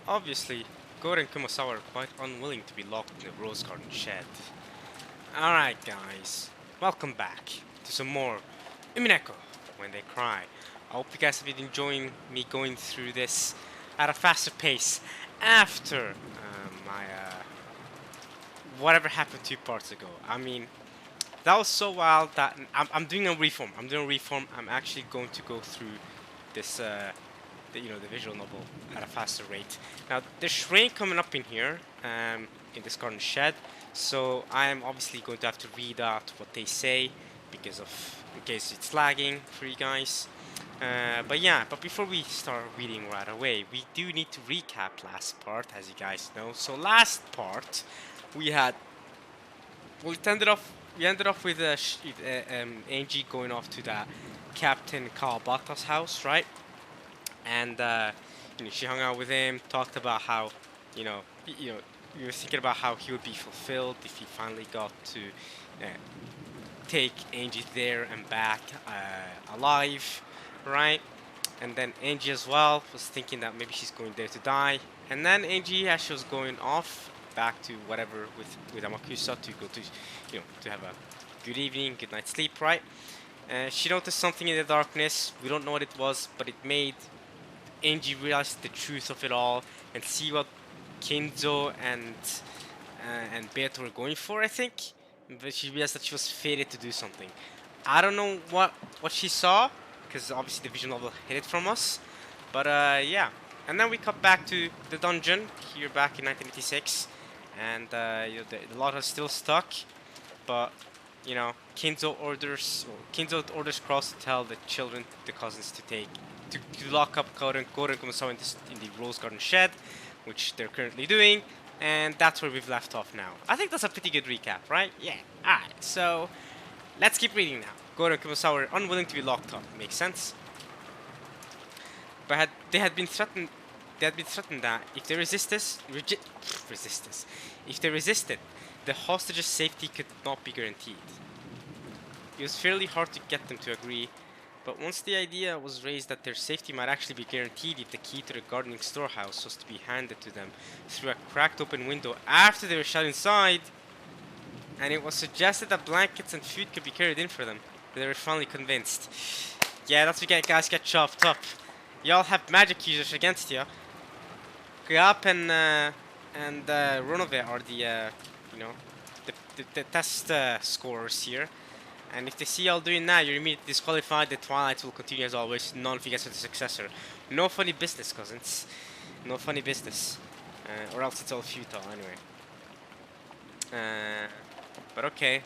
Obviously, Goro and Kumasawa are quite unwilling to be locked in the Rose Garden shed. Alright guys, welcome back to some more Umineko When They Cry. I hope you guys have been enjoying me going through this at a faster pace after my whatever happened 2 parts ago. I mean, that was so wild that I'm doing a reform. I'm actually going to go through this the visual novel at a faster rate. Now there's rain coming up in here, in this garden shed, so I am obviously going to have to read out what they say because of in case it's lagging for you guys. But before we start reading right away, we do need to recap last part, as you guys know. So last part, we had we ended off with Angie going off to the Captain Kawabata's house, right? And she hung out with him, talked about how we were thinking about how he would be fulfilled if he finally got to take Angie there and back alive, right? And then Angie as well was thinking that maybe she's going there to die. And then Angie, as she was going off back to whatever with Amakusa to go to have a good evening, good night's sleep, right? She noticed something in the darkness. We don't know what it was, but it made Angie realize the truth of it all and see what Kenzo and Beto were going for, I think. But she realized that she was fated to do something. I don't know what she saw, because obviously the visual novel hid it from us. But yeah. And then we cut back to the dungeon here back in 1986, and the lot is still stuck. But Kenzo orders Cross to tell the children, the cousins, to lock up Goro and Kumasawa in the Rose Garden shed, which they're currently doing, and that's where we've left off now. I think that's a pretty good recap, right? Yeah. Alright, so let's keep reading now. Goro and Kumasawa are unwilling to be locked up. Makes sense. But they had been threatened that if they resisted, the hostages' safety could not be guaranteed. It was fairly hard to get them to agree, but once the idea was raised that their safety might actually be guaranteed if the key to the gardening storehouse was to be handed to them through a cracked open window after they were shut inside, and it was suggested that blankets and food could be carried in for them, they were finally convinced. Yeah, that's what guys get chopped up. Y'all have magic users against you. Grap and Ronove are the test scorers here. And if they see y'all doing that, you're immediately disqualified. The Twilights will continue as always. None of you guys are the successor. No funny business, cousins. No funny business. Or else it's all futile anyway. But okay.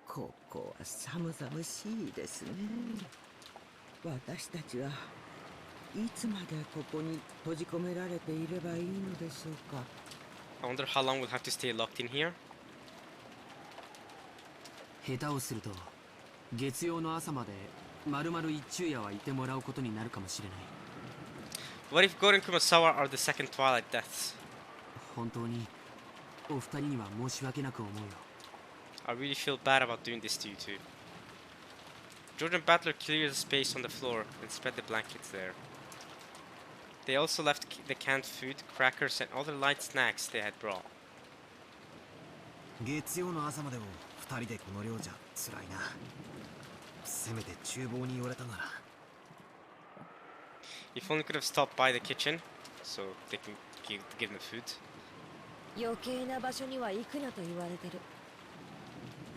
ここは寒々しいですね。私たちはいつまでここに閉じ込められていればいいのでしょうか。I wonder how long we'll have to stay locked in here. 下手をすると月曜の朝まで丸々一昼夜はいてもらうことになるかもしれない。What if Goro and Kumasawa are the second Twilight deaths? 本当にお二人には申し訳なく思うよ。I really feel bad about doing this to you two. Jordan Butler cleared the space on the floor and spread the blankets there. They also left the canned food, crackers, and other light snacks they had brought. 月曜の朝までも二人でこの量じゃ辛いな。せめて厨房に寄れたなら。If only could have stopped by the kitchen, so they can give them food. 余計な場所には行くなと言われてる。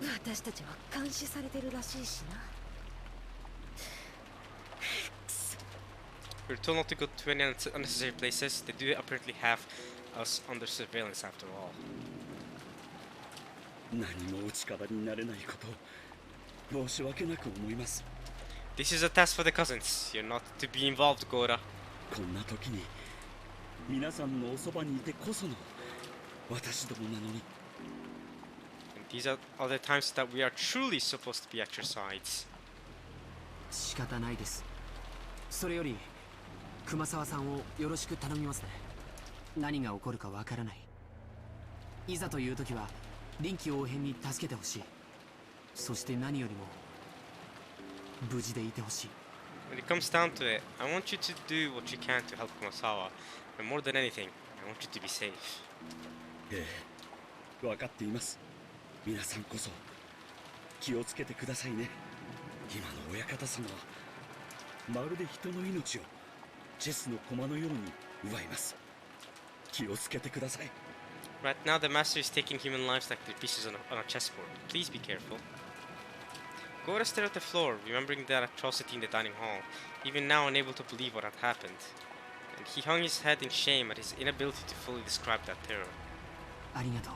私たちは監視されてるらしいしな。We're told not to go to any unnecessary places. They do apparently have us under surveillance after all. 何もお力になれないこと申し訳なく思います。This is a test for the cousins. You're not to be involved, Gora. こんな時に皆さんのおそばにいてこその私どもなのに。These are the times that we are truly supposed to be at your sides. 仕方ないです。それより熊沢さんをよろしく頼みますね。何が起こるかわからない。いざという時は臨機応変に助けてほしい。そして何よりも無事でいてほしい。 When it comes down to it, I want you to do what you can to help Kumasawa, but more than anything, I want you to be safe. ええ、分かっています。皆さんこそ気をつけてくださいね。今の親方様はまるで人の命をチェスの駒のように奪います。気をつけてください。 Right now, the master is taking human lives like they're pieces on a chessboard. Please be careful. Gora stared at the floor, remembering that atrocity in the dining hall, even now unable to believe what had happened. And he hung his head in shame at his inability to fully describe that terror. ありがとう。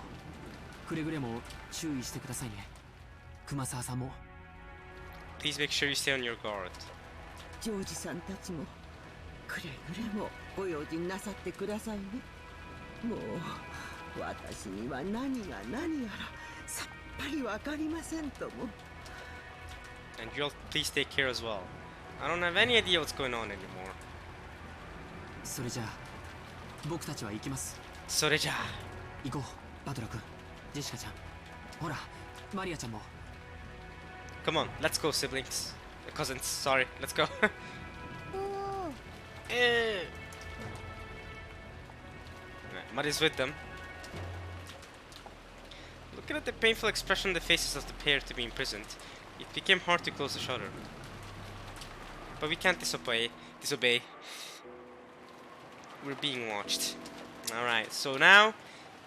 くれぐれも注意してくださいね。熊沢さんも。 Please make sure you stay on your guard. ジョージさんたちもくれぐれもご用心なさってくださいね。もう私には何が何やらさっぱりわかりませんとも。 And you all please take care as well. I don't have any idea what's going on anymore. それじゃあ僕たちは行きます。それじゃあ行こう、バトラ君、ジェシカちゃん、ほらマリアちゃんも。 Come on, let's go, siblings. Cousins, sorry, let's go. Eh. Alright, Muddy's with them. Looking at the painful expression on the faces of the pair to be imprisoned, it became hard to close the shutter. But we can't disobey. We're being watched. Alright, so now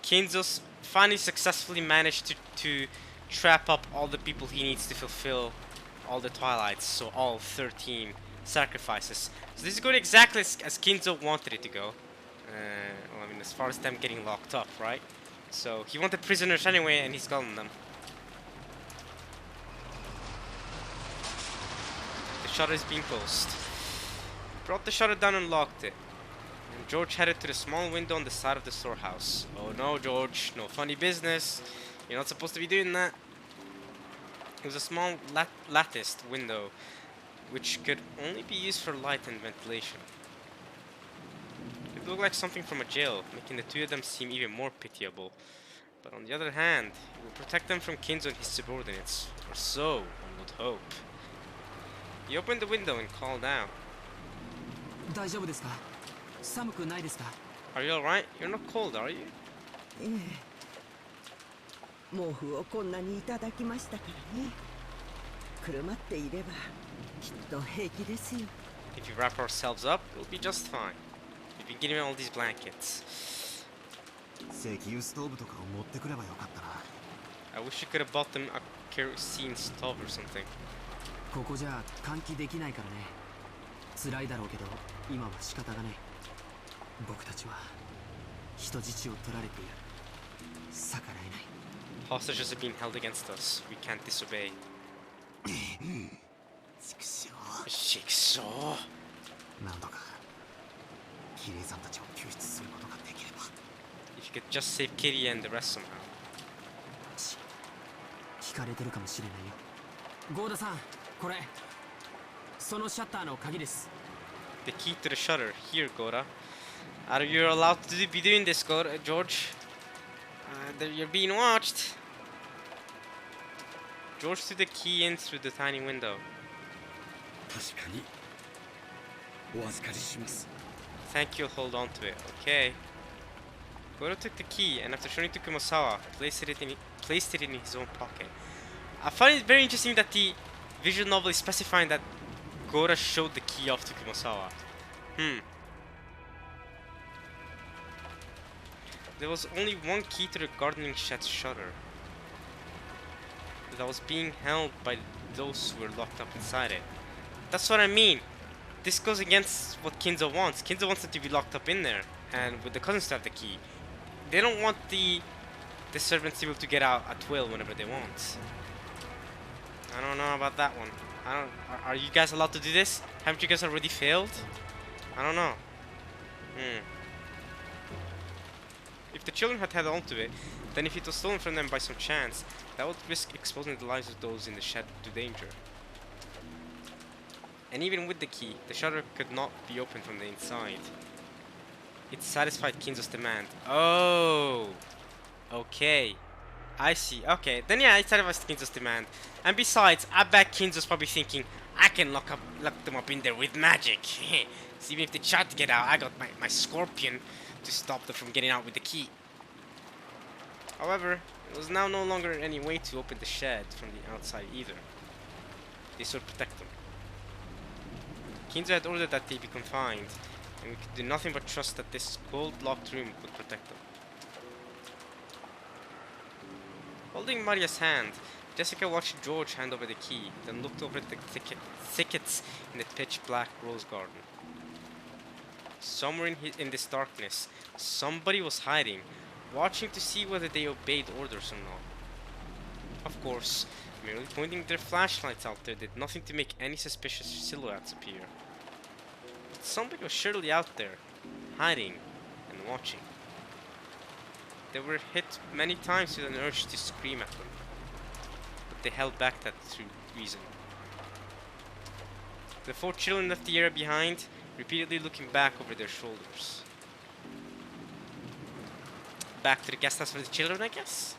Kinzo's finally successfully managed to trap up all the people he needs to fulfill all the Twilights, so all 13 sacrifices. So this is going exactly as Kinzo wanted it to go. Well, I mean, as far as them getting locked up, right? So he wanted prisoners anyway, and he's gotten them. The shutter is being closed. He brought the shutter down and locked it. And George headed to the small window on the side of the storehouse. Oh no, George, no funny business. You're not supposed to be doing that. It was a small latticed window, which could only be used for light and ventilation. It looked like something from a jail, making the two of them seem even more pitiable. But on the other hand, it would protect them from Kinzo and his subordinates, or so one would hope. He opened the window and called out. 大丈夫ですか？寒くないですか？ Are you alright? You're not cold, are you? ええ、毛布をこんなにいただきましたからね。くるまっていればきっと平気ですよ。 If you wrap ourselves up, we'll be just fine. We've been getting all these blankets. 石油ストーブとかを持ってくればよかったな。 I wish you could have bought them a kerosene stove or something. ここじゃ換気できないからね。辛いだろうけど今は仕方がない。僕たちは人質を取られている。逆らえない。 Hostages are being held against us. We can't disobey. 畜生。 Jigsaw. なんとかキリエさんたちを救出することができれば。 If you could just save Kitty and the rest somehow. 聞かれてるかもしれないよ。ゴーダさん、これそのシャッターの鍵です。 The key to the shutter. Here, Gora. You're allowed to be doing this, George. You're being watched. George threw the key in through the tiny window. 確かにお預かりします。 Thank you, hold on to it. Okay. Goro took the key and after showing it to Kumasawa, placed it in his own pocket. I find it very interesting that the visual novel is specifying that Gora showed the key off to Kumasawa. There was only one key to the gardening shed's shutter that was being held by those who were locked up inside it. That's what I mean. This goes against what Kinzo wants. Kinzo wants them to be locked up in there, and with the cousins to have the key. They don't want the servants to be able to get out at will whenever they want. I don't know about that one. Are you guys allowed to do this? Haven't you guys already failed? I don't know. If the children had held on to it, then if it was stolen from them by some chance, that would risk exposing the lives of those in the shed to danger. And even with the key, the shutter could not be opened from the inside. It satisfied Kinzo's demand. Oh! Okay. I see. Okay, then yeah, it satisfies Kinzo's demand. And besides, I bet Kinzo's probably thinking, I can lock them up in there with magic. So even if they try to get out, I got my scorpion to stop them from getting out with the key. However, there was now no longer any way to open the shed from the outside either. This would protect them. Kinzo had ordered that they be confined, and we could do nothing but trust that this cold-locked room would protect them. Holding Maria's hand, Jessica watched George hand over the key, then looked over at the thickets in the pitch-black rose garden. Somewhere in this darkness, somebody was hiding, watching to see whether they obeyed orders or not. Of course, merely pointing their flashlights out there did nothing to make any suspicious silhouettes appear. But somebody was surely out there, hiding and watching. They were hit many times with an urge to scream at them, but they held back that through reason. The 4 children left the area behind, repeatedly looking back over their shoulders. Back to the guest house for the children, I guess?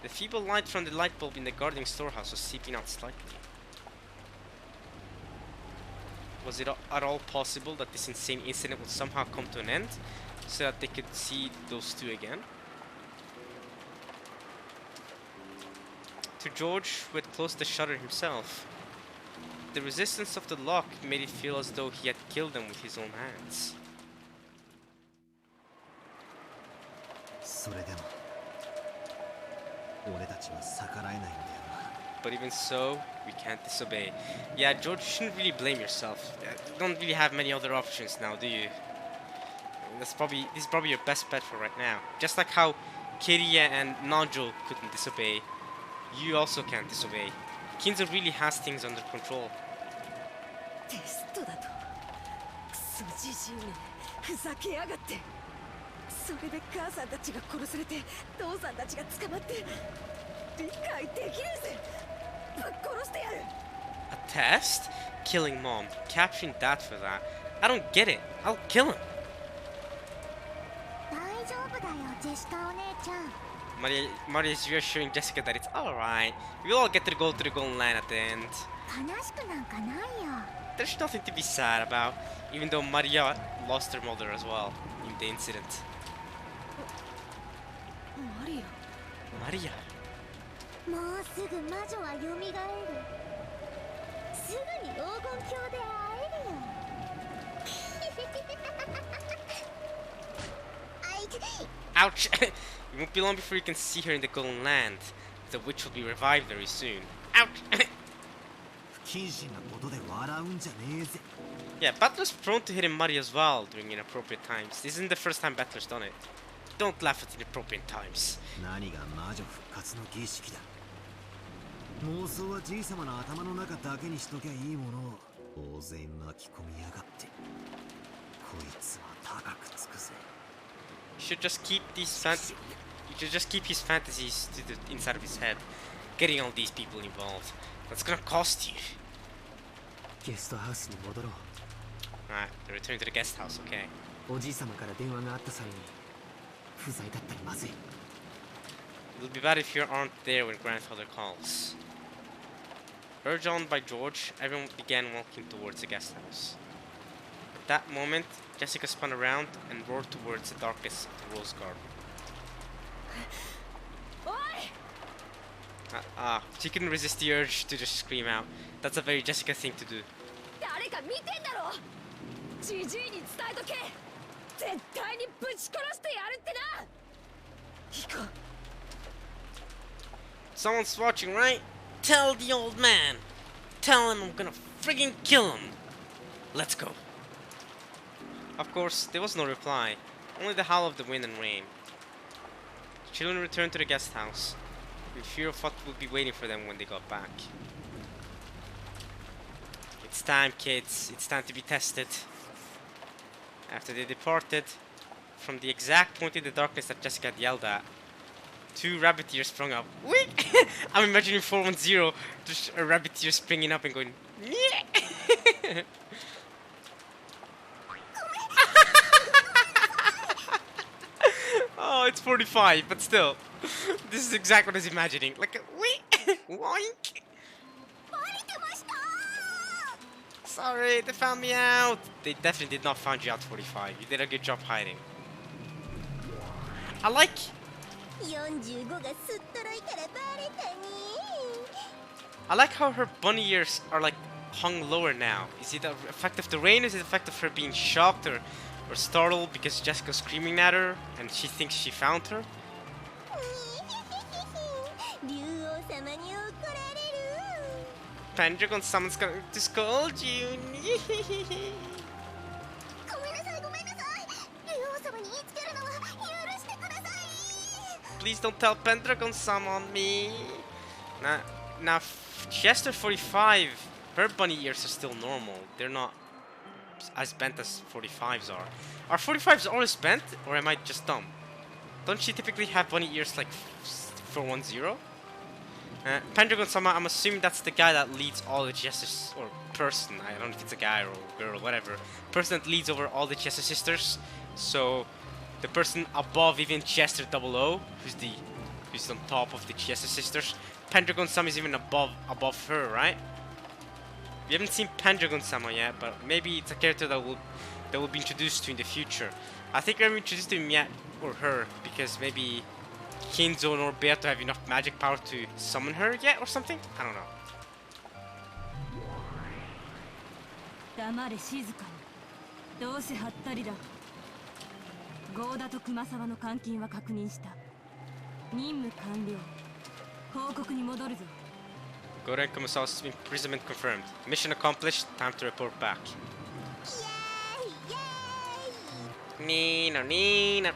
The feeble light from the light bulb in the guarding storehouse was seeping out slightly. Was it at all possible that this insane incident would somehow come to an end, so that they could see those two again? To George, who had closed the shutter himself, the resistance of the lock made it feel as though he had killed them with his own hands. それでも俺たちは逆らえないんだよな。 But even so, we can't disobey. Yeah, George, you shouldn't really blame yourself. You don't really have many other options now, do you? This is probably your best bet for right now. Just like how Kiria and Nanjo couldn't disobey, you also can't disobey. Kinzo really has things under control. テストだとクソじじいめふざけやがってそれで母さんたちが殺されて父さんたちが捕まって理解できねえぜぶっ殺してやる A test? Killing mom. Capturing dad for that. I don't get it. I'll kill him. 大丈夫だよジェシカお姉ちゃん Maria is reassuring Jessica that it's alright. We'll all get to go to the Golden Line at the end. 悲しくなんかないよ There's nothing to be sad about, even though Maria lost her mother as well in the incident. マリア Maria. もうすぐ魔女は蘇るすぐに黄金鏡で会えるよあい Ouch! It won't be long before you can see her in the Golden Land. The witch will be revived very soon. Ouch! 不謹慎なことで笑うんじゃねえぜ。 Yeah, Battler's prone to hitting Maria as well during inappropriate times. This isn't the first time Battler's done it. Don't laugh at inappropriate times. 何が魔女復活の儀式だ。妄想はじい様の頭の中だけにしときゃいいものを大勢巻き込みやがって。こいつは高くつくぜ。You should just keep his fantasies to the inside of his head. Getting all these people involved. That's gonna cost you. ゲストハウスに戻ろう Alright, return to the guest house, okay? おじい様から電話があった際に不在だったらまずい It'll be bad if you aren't there when grandfather calls. Urged on by George, everyone began walking towards the guest house. At that moment, Jessica spun around and roared towards the darkness of the rose garden. おい She couldn't resist the urge to just scream out. That's a very Jessica thing to do. 誰か見てんだろじじいに伝えとけ絶対にぶち殺してやるってな行こう Someone's watching, right? Tell the old man. Tell him I'm gonna friggin' kill him. Let's go. Of course, there was no reply. Only the howl of the wind and rain. The children returned to the guest house, in fear of what would be waiting for them when they got back. It's time, kids. It's time to be tested. After they departed, from the exact point in the darkness that Jessica had yelled at, 2 rabbit ears sprung up. Wait! I'm imagining 410, just a rabbit ear springing up and going, yeah! Oh, it's 45, but still. This is exactly what I was imagining. Like a wait, woink. Sorry, they found me out. They definitely did not find you out, 45. You did a good job hiding. I like 45がすっとろいからバレたね。 I like how her bunny ears are like hung lower now. Is it the effect of the rain? Is it the effect of her being shocked or startled because Jessica's screaming at her and she thinks she found her? 竜王様に怒られる。 Pendragon, someone's going to scold you. ごめんなさいごめんなさい。竜王様に言いつけるのは許してください。 Please don't tell Pendragon some on me. Now, Chester 45, her bunny ears are still normal. They're not as bent as 45s are. Are 45s always bent, or am I just dumb? Don't she typically have bunny ears like 410? Pendragon-sama, I'm assuming that's the guy that leads all the Chester, or person, I don't know if it's a guy or a girl or whatever. Person that leads over all the Chester sisters. So, the person above even Chester 00, who's on top of the Chester sisters. Pendragon-sama is even above her, right? We haven't seen Pendragon-sama yet, but maybe it's a character that will be introduced to in the future. I think we haven't introduced to him yet, or her, because maybe Kinzo and Norberto have enough magic power to summon her yet, or something? I don't know. 黙れ静かに。どうせハッタリだ。合田と熊沢の監禁は確認した。任務完了。報告に戻るぞ。Goda and Kumasawa's imprisonment confirmed. Mission accomplished. Time to report back. イエーイイエーイ。 Nino, Nino.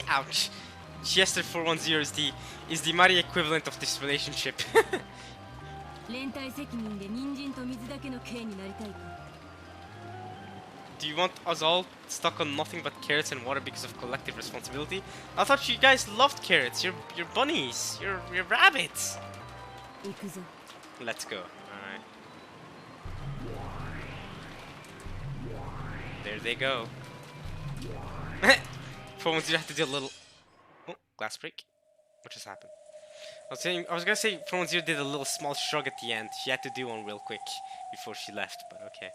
Ouch. Chester 410 is the mighty equivalent of this relationship. 連帯責任で人参と水だけの刑になりたいか。 Do you want us all stuck on nothing but carrots and water because of collective responsibility? I thought you guys loved carrots. You're bunnies. You're rabbits. 行くぞ。 Let's go. Alright. There they go. For once you have to do a little glass break. What just happened? I was gonna say for once you did a little small shrug at the end. She had to do one real quick before she left, but okay.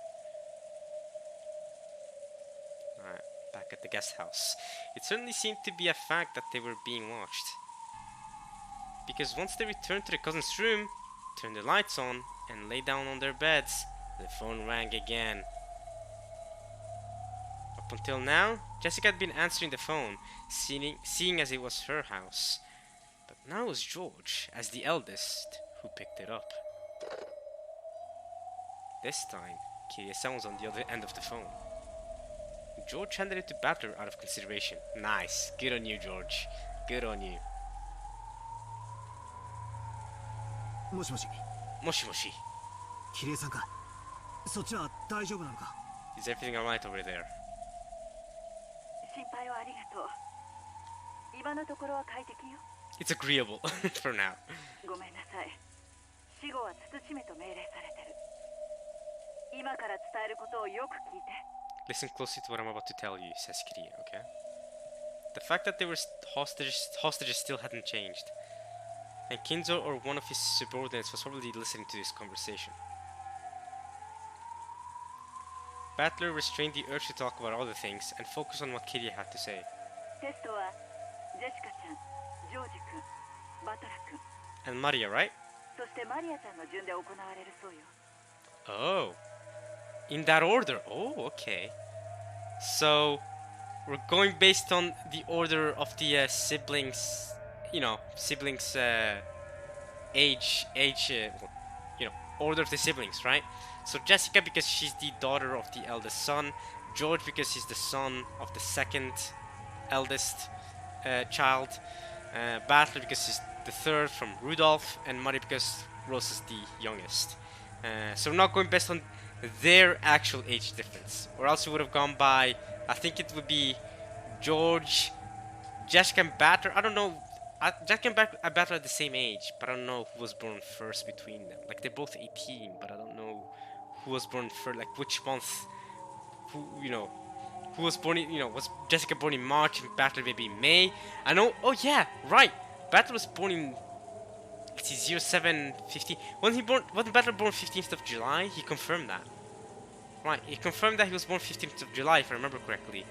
Alright, back at the guest house. It certainly seemed to be a fact that they were being watched. Because once they returned to the cousin's room, turned the lights on, and lay down on their beds, the phone rang again. Up until now, Jessica had been answering the phone, seeing as it was her house. But now it was George, as the eldest, who picked it up. This time, Kirie-san was on the other end of the phone. George handed it to Battler out of consideration. Nice. Good on you, George. Good on you. もしもし、 Moshi moshi. キリエさんか。そっちは大丈夫なのか。 Is everything alright over there? 心配をありがとう。今のところは快適よ。 It's agreeable for now. ごめんなさい。死後は慎めと命令されてる。今から伝えることをよく聞いて。 Listen closely to what I'm about to tell you, says Kirie, okay? The fact that they were hostages still hadn't changed. And Kinzo or one of his subordinates was probably listening to this conversation. Battler restrained the urge to talk about other things and focused on what Kirie had to say. テストはジェシカちゃん、ジョージ君、バトラ君、 And Maria, right? そしてマリアちゃんの順で行われるそうよ。 Oh. In that order. Oh, okay. So, we're going based on the order of the siblings, siblings age, order of the siblings, right? So Jessica because she's the daughter of the eldest son, George because he's the son of the second eldest child, Battler because he's the third from Rudolph, and Maria because Rose is the youngest. So we're not going based on their actual age difference, or else we would have gone by, I think it would be George, Jessica and Battler. I don't know. Jessica and Battler are the same age, but I don't know who was born first between them. Like they're both 18, but I don't know who was born first, like which month, who was born in, was Jessica born in March and Battler maybe in May? I know. Oh yeah, right. Battler was born in, let's see, 0715. Wasn't Battler born 15th of July? He confirmed that. Right, he confirmed that he was born 15th of July, if I remember correctly.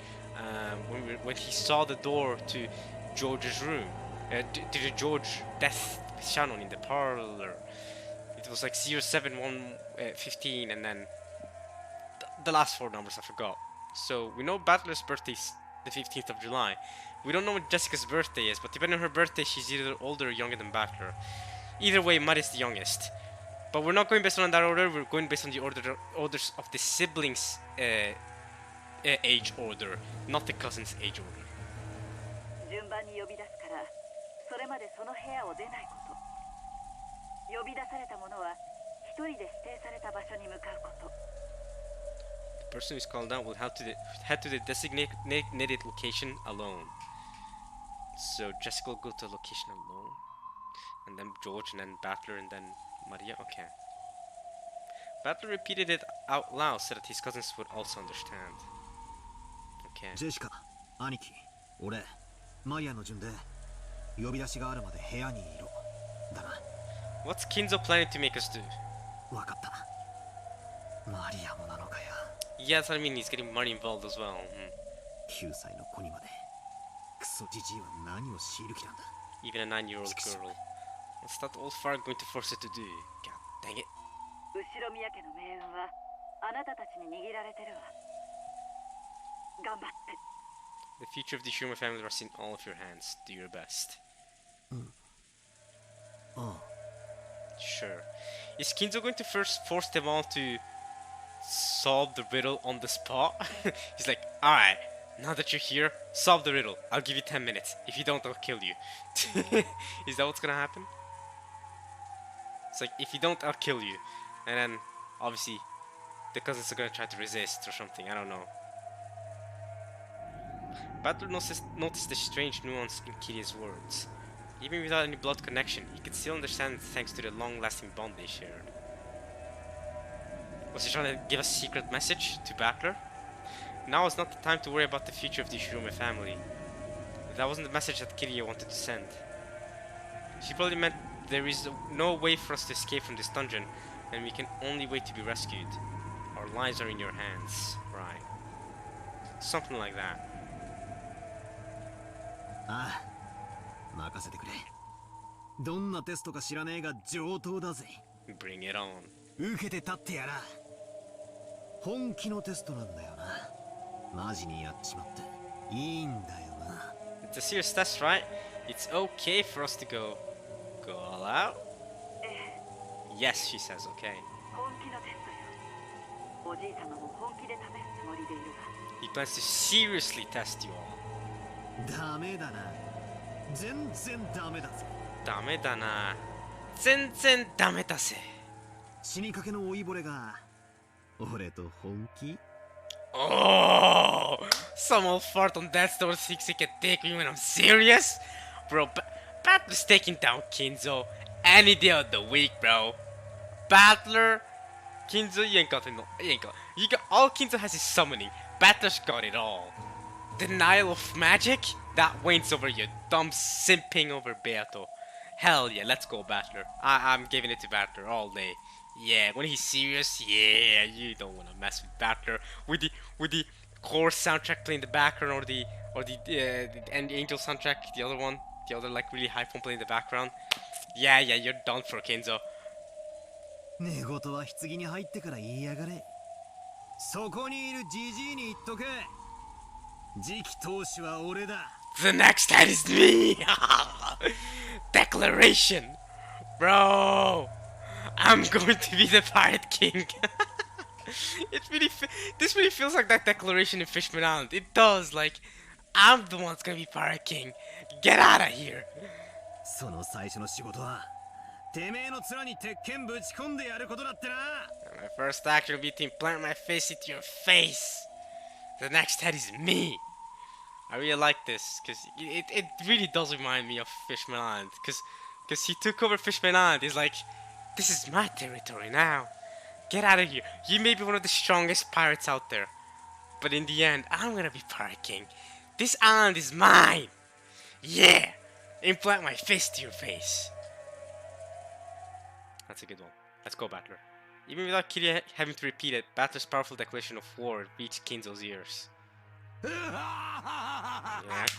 When he saw the door to George's room, to the George death Shannon in the parlor. It was like 07115, and then the last four numbers I forgot. So we know Battler's birthday is the 15th of July. We don't know what Jessica's birthday is, but depending on her birthday, she's either older or younger than Battler. Either way, Matt is the youngest. But we're not going based on that order, we're going based on the orders of the siblings' age order, not the cousins' age order. 順番に呼び出すから、それまでその部屋を出ないこと。呼び出された者は一人で指定された場所に向かうこと。The person who is called out will head to the designated location alone. So Jessica will go to a location alone, and then George, and then Battler, and then Maria. Okay. Battler repeated it out loud so that his cousins would also understand. Okay. ジェシカ、兄貴、俺、マリアの順で呼び出しがあるまで部屋にいろ。だな。What's Kinzo planning to make us do? わかった。マリアもなのかや。Yeah, that's what I mean. He's getting money involved as well. 9歳の子にまで。クソジジイは何を強いる気なんだ。Even a 9-year-old girl. What's that old fart going to force her to do? God dang it. 後ろ宮家の命運はあなたたちに握られてるわ。頑張って。The future of the Shuma family rests in all of your hands. Do your best. Sure. Is Kinzo going to first force them all to solve the riddle on the spot? He's like, alright, now that you're here, solve the riddle. I'll give you 10 minutes. If you don't, I'll kill you. Is that what's gonna happen? It's like, if you don't, I'll kill you. And then, obviously, the cousins are gonna try to resist or something. I don't know. Battler noticed the strange nuance in Kirya's words. Even without any blood connection, he could still understand it thanks to the long-lasting bond they shared. Was he trying to give a secret message to Battler? Now is not the time to worry about the future of the Shirome family. That wasn't the message that Kirya wanted to send. She probably meant there is no way for us to escape from this dungeon, and we can only wait to be rescued. Our lives are in your hands. Right. Something like that. ああ、任せてくれ。どんなテストか知らねえが上等だぜ。Bring it on. 受けて立ってやら。本気のテストなんだよな。マジにやっちまっていいんだよな。It's a serious test, right? It's okay for us to go all out? Yes, she says, okay. 本気のテストよ。おじい様も本気で試すつもりでいるわ。He plans to seriously test you all. ダメだな。全然ダメだぜ。ダメだな。全然ダメだぜ。死にかけの老いぼれが俺と本気 Oh! Some old fart on that store thinks he can take me when I'm serious? Bro, Battler's taking down Kinzo any day of the week, bro. Battler, Kinzo, you ain't got it. You ain't got. You got all Kinzo has is summoning. Battler's got it all. Denial of magic? That wanes over your dumb simping over Beato. Hell yeah, let's go Battler. I'm giving it to Battler all day. Yeah, when he's serious, yeah, you don't want to mess with Battler with the core soundtrack playing in the background, or the Angel soundtrack, the other like really high phone playing in the background. Yeah, you're done for, Kenzo. 寝言は棺に入ってから言いやがれ。そこにいるジジイに言っとけ。次期当主は俺だ。The next head is me. Declaration, bro. I'm going to be the Pirate King. This really feels like that declaration in Fishman Island. It does. Like, I'm the one that's gonna be Pirate King. Get out of here. その最初の仕事はてめえの面に鉄拳ぶち込んでやることだってな。My first action will be to implant my face into your face. The next head is me. I really like this because it really does remind me of Fishman Island, because he took over Fishman Island. He's like, this is my territory now. Get out of here. You may be one of the strongest pirates out there, But in the end, I'm gonna be Pirate King. This island is mine! Yeah! Implant my fist to your face. That's a good one. Let's go, Battler. Even without Kiria having to repeat it, Battler's powerful declaration of war reached Kinzo's ears. Yeah,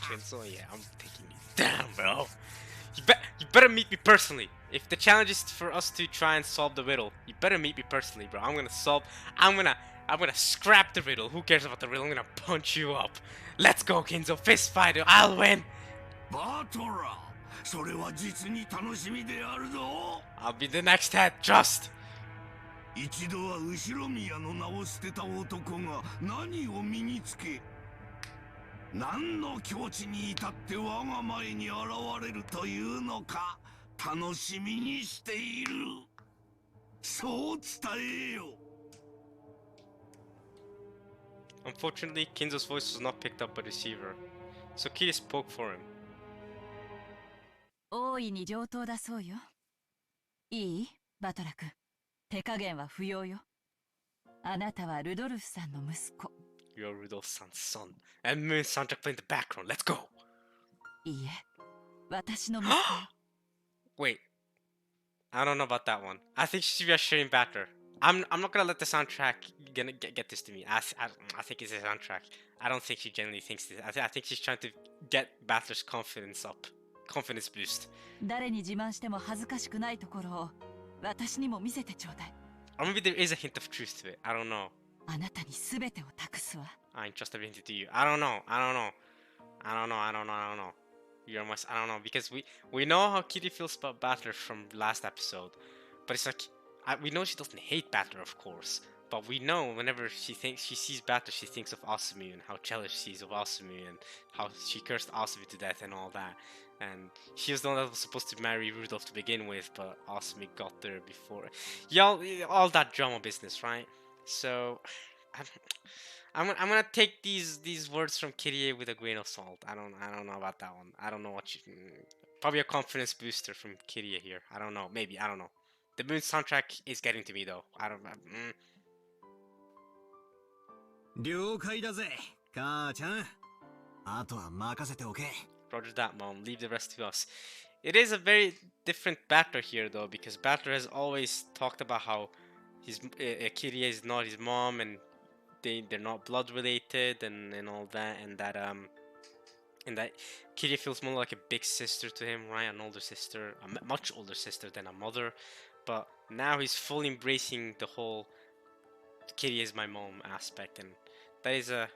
Kinzo, yeah, I'm taking you down, bro. You better meet me personally. If the challenge is for us to try and solve the riddle, you better meet me personally, bro. I'm gonna scrap the riddle. Who cares about the riddle? I'm gonna punch you up. Let's go, Kinzo. Fist fight. I'll win. バトラー、それは実に楽しみであるぞ。 I'll be the next head. Just. 一度は後ろ宮の名を捨てた男が何を身につけ、何の境地に至って我が前に現れるというのか楽しみにしている。そう伝えよ。 Unfortunately, Kinzo's voice was not picked up by the receiver, so Kiria spoke for him. 大いに上等だそうよ。いいバトラ君。手加減は不要よ。あなたはルドルフさんの息子。You're Rudolph's son. And Moon soundtrack playing in the background. Let's go! いいえ、私の息子よ。Wait. I don't know about that one. I think she should be a sharing batter. I'm not gonna let the soundtrack get this to me. I think it's a soundtrack. I don't think she genuinely thinks this. I think she's trying to get Battler's confidence up. Confidence boost. 誰に自慢しても恥ずかしくないところを私にも見せてちょうだい。Or maybe there is a hint of truth to it. I don't know. あなたに全てを託すわ。I entrust everything to you. I don't know. You're my. I don't know because we know how Kitty feels about Battler from last episode, but it's like we know she doesn't hate Battler, of course. But we know whenever she sees Battler, she thinks of Asumi and how jealous she is of Asumi and how she cursed Asumi to death and all that. And she was the one that was supposed to marry Rudolph to begin with, but Asumi got there before. Y'all, all that drama business, right? So, I'm gonna take these words from Kirie with a grain of salt. I don't know about that one. I don't know what you. Probably a confidence booster from Kirie here. I don't know. Maybe I don't know. The Moon soundtrack is getting to me though. I don't. 了解だぜ、母ちゃん。あとは任せておけ。 Roger that, Mom. Leave the rest to us. It is a very different Battler here, though, because Battler has always talked about how his Kirie is not his mom, and they're not blood related, and all that, and that Kirie feels more like a big sister to him, right? An older sister, a much older sister than a mother. But now he's fully embracing the whole Kirie is my mom aspect, and that is a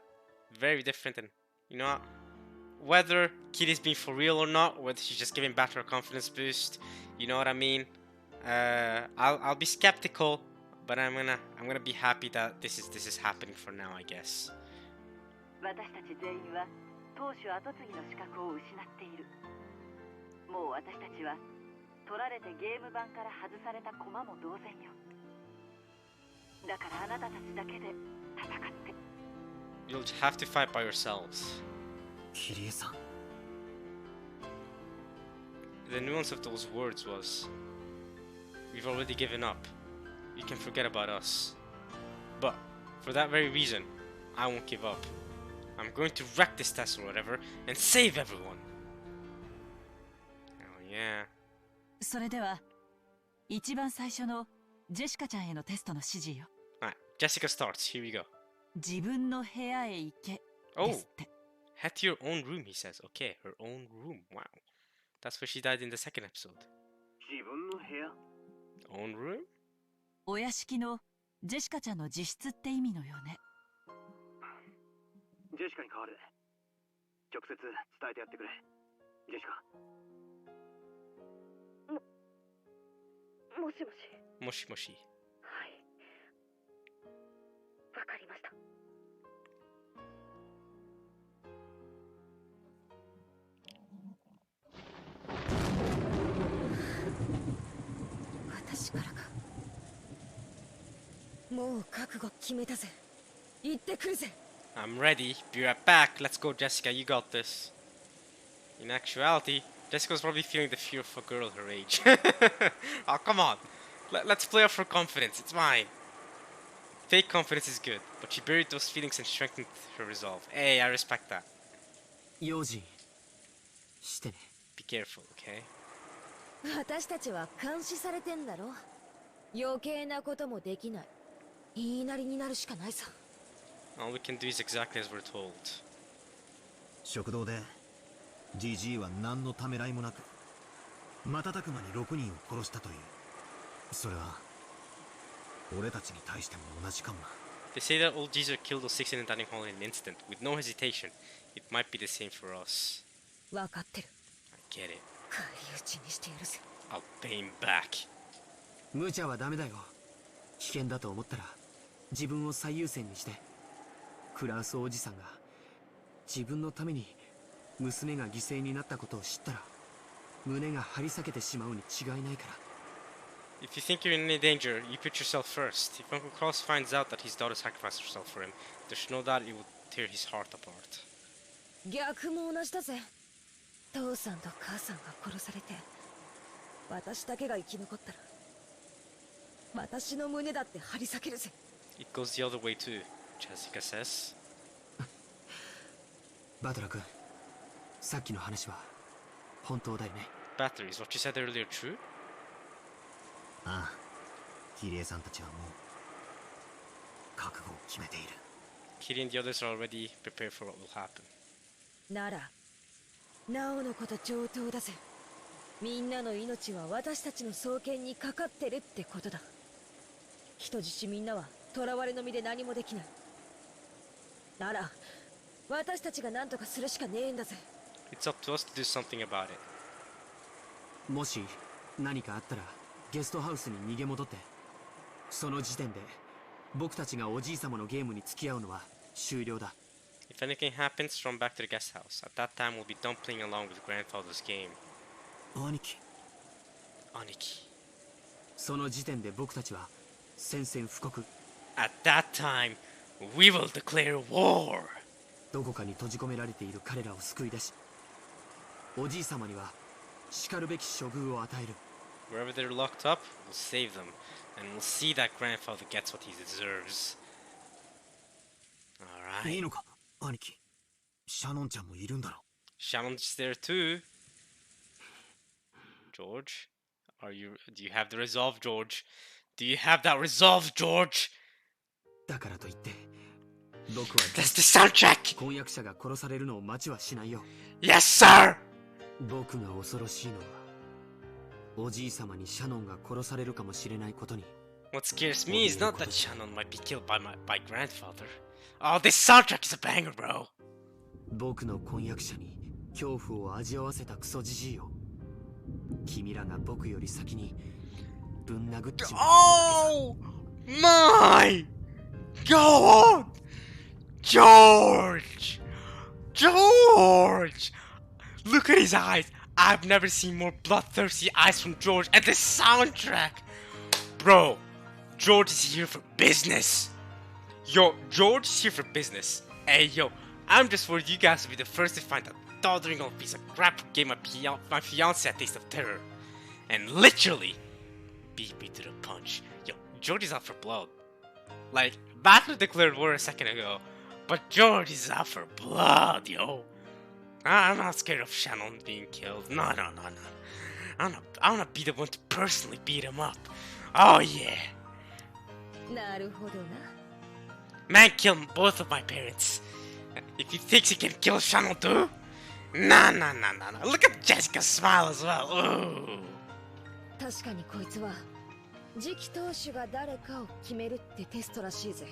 very different. And you know what? Whether Kirie's being for real or not, whether she's just giving Battler a confidence boost, you know what I mean? I'll be skeptical, but I'm gonna be happy that this is happening for now, I guess. 私たち全員は当主後継ぎの資格を失っている。もう私たちは取られてゲーム版から外された駒も同然よ。だからあなたたちだけで戦って。You'll have to fight by yourselves. キリエさん。 The nuance of those words was, we've already given up. You can forget about us. But for that very reason, I won't give up. I'm going to wreck this test or whatever and save everyone. Oh yeah. それでは一番最初のジェシカちゃんへのテストの指示よ。Alright, Jessica starts. Here we go. 自分の部屋へ行け Oh, ですって。 head to your own room, he says. Okay, her own room. Wow. That's where she died in the second episode. 自分の部屋 Own room? お屋敷のジェシカちゃんの自室って意味のよね。ジェシカに代わる。直接伝えてやってくれ。ジェシカ。もしもし。 Moshi moshi. はい。わかりました。私からか。もう覚悟決めたぜ。行ってくるぜ。 I'm ready. Be right back. Let's go, Jessica. You got this. In actuality, Jessica's probably feeling the fear of a girl her age. Oh, come on. Let's play off her confidence. It's mine. Fake confidence is good, but she buried those feelings and strengthened her resolve. Hey, I respect that. 用心してね。 Be careful, okay? 私たちは監視されてんだろ。余計なこともできない。言いなりになるしかないさ。 All we can do is exactly as we're told. 食堂でジジイは何のためらいもなく瞬く間に6人を殺したという。それは俺たちに対しても同じかもな。 They say that old geezer killed those 6 in the dining hall in an instant, with no hesitation. It might be the same for us. 分かってる。 I get it. 返り討ちにしてやるぜ。 I'll pay him back. 無茶はダメだよ。危険だと思ったら自分を最優先にして。クラウスおじさんが自分のために娘が犠牲になったことを知ったら胸が張り裂けてしまうに違いないから。 If you think you're in any danger, you put yourself first. If Uncle Cross finds out that his daughter sacrificed herself for him, there's no doubt it will tear his heart apart. 逆も同じだぜ。父さんと母さんが殺されて私だけが生き残ったら私の胸だって張り裂けるぜ。 It goes the other way too, Jessica says. バトラ君、さっきの話は本当だよね。 Batteries, what you said earlier true? ああ、キリエさんたちはもう覚悟を決めている。 Kitty and the others are already prepared for what will happen. ならナオのこと上等だぜ。みんなの命は私たちの双剣にかかってるってことだ。人質みんなは囚われの身で何もできない。なら私たちが何とかするしかねえんだぜ。 It's up to us to do something about it. もし何かあったらゲストハウスに逃げ戻って。その時点で僕たちがおじい様のゲームに付き合うのは終了だ。 If anything happens, run back to the guest house. At that time, we'll be done playing along with grandfather's game. 兄貴、 Aniki. その時点で僕たちは宣戦布告。 At that time, we will declare war. どこかに閉じ込められている彼らを救い出し、おじい様には叱るべき処遇を与える。 Wherever they're locked up, we'll save them, and we'll see that grandfather gets what he deserves. いい Alright. のか兄貴。シャノンちゃんもいるんだろ。 Shannon's there too. George, do you have the resolve, George? Do you have that resolve, George? だからといって僕は That's the soundtrack! 婚約者が殺されるのを待ちはしないよ。 Yes, sir! 僕が恐ろしいのはおじい様にシャノンが殺されるかもしれないことに。 What scares me is not that Shannon might be killed by my grandfather. Oh, this soundtrack is a banger, bro. 僕の婚約者に恐怖を味わわせたクソじじいを君らが僕より先にぶん殴っちまう。 Oh my god! George! George! Look at his eyes! I've never seen more bloodthirsty eyes from George, and this soundtrack! Bro, George is here for business! Yo, George is here for business. Hey, yo, I'm just worried you guys will be the first to find that doddering old piece of crap who gave my fiance a taste of terror. And literally, beat me to the punch. Yo, George is out for blood. Like, Batman declared war a second ago, but George is out for blood, yo. I'm not scared of Shannon being killed. No. I'm gonna be the one to personally beat him up. Oh yeah. なるほどな。 Man killed both of my parents. If he thinks he can kill Shannon too? Nah. Look at Jessica's smile as well. Ooh. 確かにこいつは次期当主が誰かを決めるってテストらしいぜ。